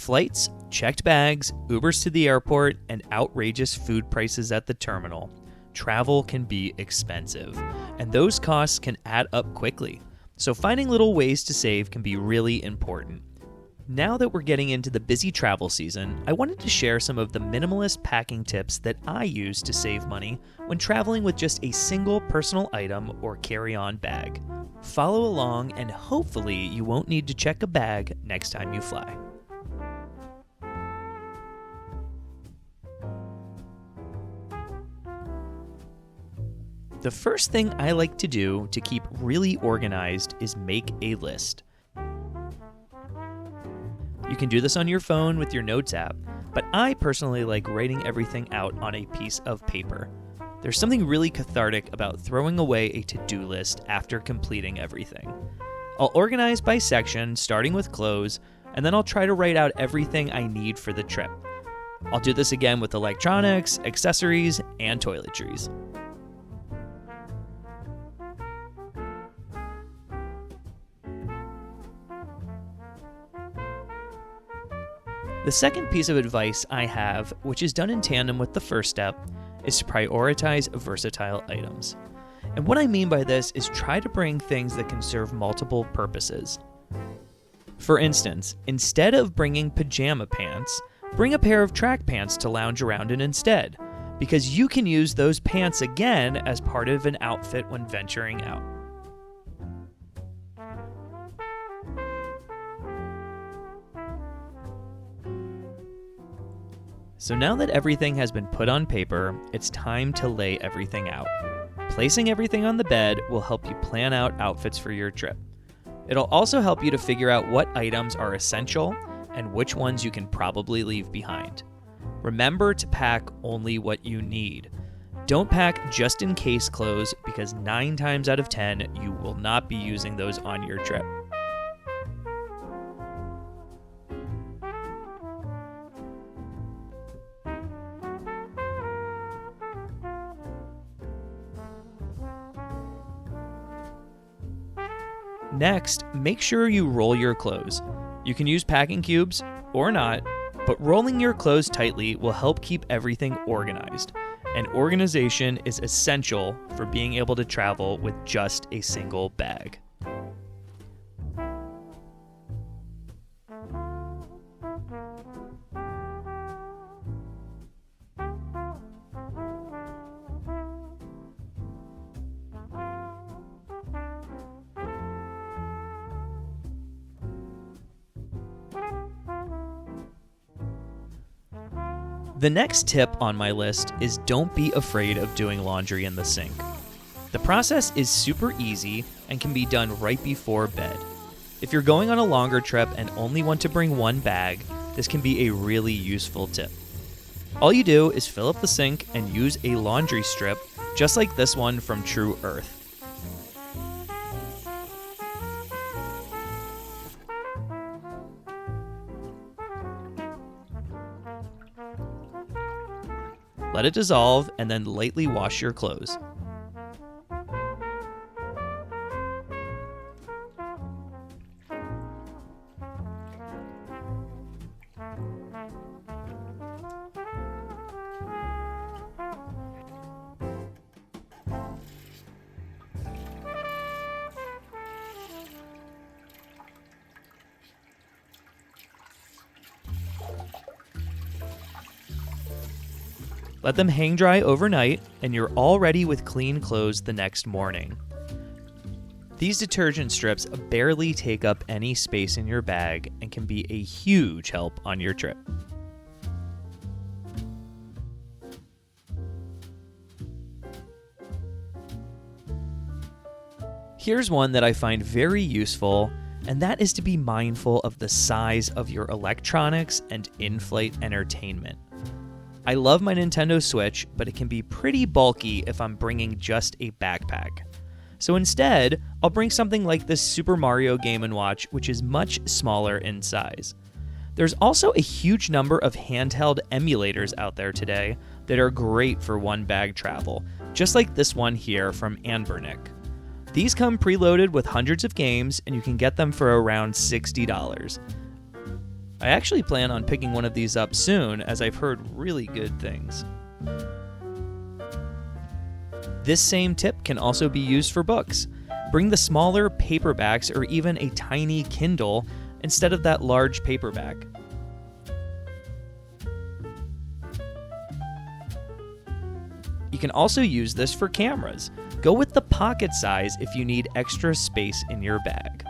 flights, checked bags, Ubers to the airport, and outrageous food prices at the terminal, travel can be expensive, and those costs can add up quickly. So finding little ways to save can be really important. Now that we're getting into the busy travel season, I wanted to share some of the minimalist packing tips that I use to save money when traveling with just a single personal item or carry-on bag. Follow along and hopefully you won't need to check a bag next time you fly. The first thing I like to do to keep really organized is make a list. You can do this on your phone with your Notes app, but I personally like writing everything out on a piece of paper. There's something really cathartic about throwing away a to-do list after completing everything. I'll organize by section, starting with clothes, and then I'll try to write out everything I need for the trip. I'll do this again with electronics, accessories, and toiletries. The second piece of advice I have, which is done in tandem with the first step, is to prioritize versatile items. And what I mean by this is try to bring things that can serve multiple purposes. For instance, instead of bringing pajama pants, bring a pair of track pants to lounge around in instead, because you can use those pants again as part of an outfit when venturing out. So now that everything has been put on paper, it's time to lay everything out. Placing everything on the bed will help you plan out outfits for your trip. It'll also help you to figure out what items are essential and which ones you can probably leave behind. Remember to pack only what you need. Don't pack just in case clothes because 9 times out of 10 you will not be using those on your trip. Next, make sure you roll your clothes. You can use packing cubes or not, but rolling your clothes tightly will help keep everything organized. And organization is essential for being able to travel with just a single bag. The next tip on my list is don't be afraid of doing laundry in the sink. The process is super easy and can be done right before bed. If you're going on a longer trip and only want to bring one bag, this can be a really useful tip. All you do is fill up the sink and use a laundry strip, just like this one from True Earth. Let it dissolve and then lightly wash your clothes. Let them hang dry overnight, and you're all ready with clean clothes the next morning. These detergent strips barely take up any space in your bag and can be a huge help on your trip. Here's one that I find very useful, and that is to be mindful of the size of your electronics and in-flight entertainment. I love my Nintendo Switch, but it can be pretty bulky if I'm bringing just a backpack. So instead, I'll bring something like this Super Mario Game & Watch, which is much smaller in size. There's also a huge number of handheld emulators out there today that are great for one-bag travel, just like this one here from Anbernic. These come preloaded with hundreds of games, and you can get them for around $60. I actually plan on picking one of these up soon, as I've heard really good things. This same tip can also be used for books. Bring the smaller paperbacks or even a tiny Kindle instead of that large paperback. You can also use this for cameras. Go with the pocket size if you need extra space in your bag.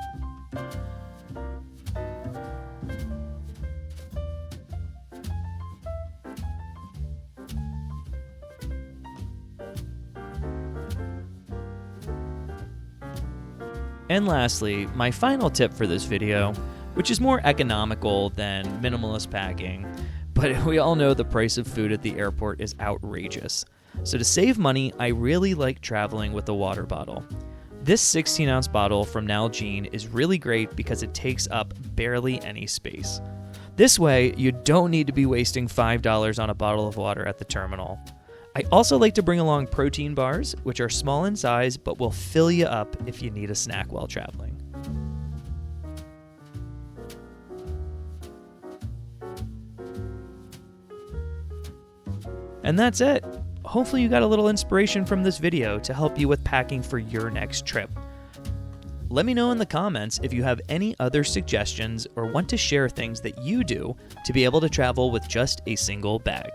And lastly, my final tip for this video, which is more economical than minimalist packing, but we all know the price of food at the airport is outrageous. So to save money, I really like traveling with a water bottle. This 16-ounce bottle from Nalgene is really great because it takes up barely any space. This way, you don't need to be wasting $5 on a bottle of water at the terminal. I also like to bring along protein bars, which are small in size but will fill you up if you need a snack while traveling. And that's it. Hopefully you got a little inspiration from this video to help you with packing for your next trip. Let me know in the comments if you have any other suggestions or want to share things that you do to be able to travel with just a single bag.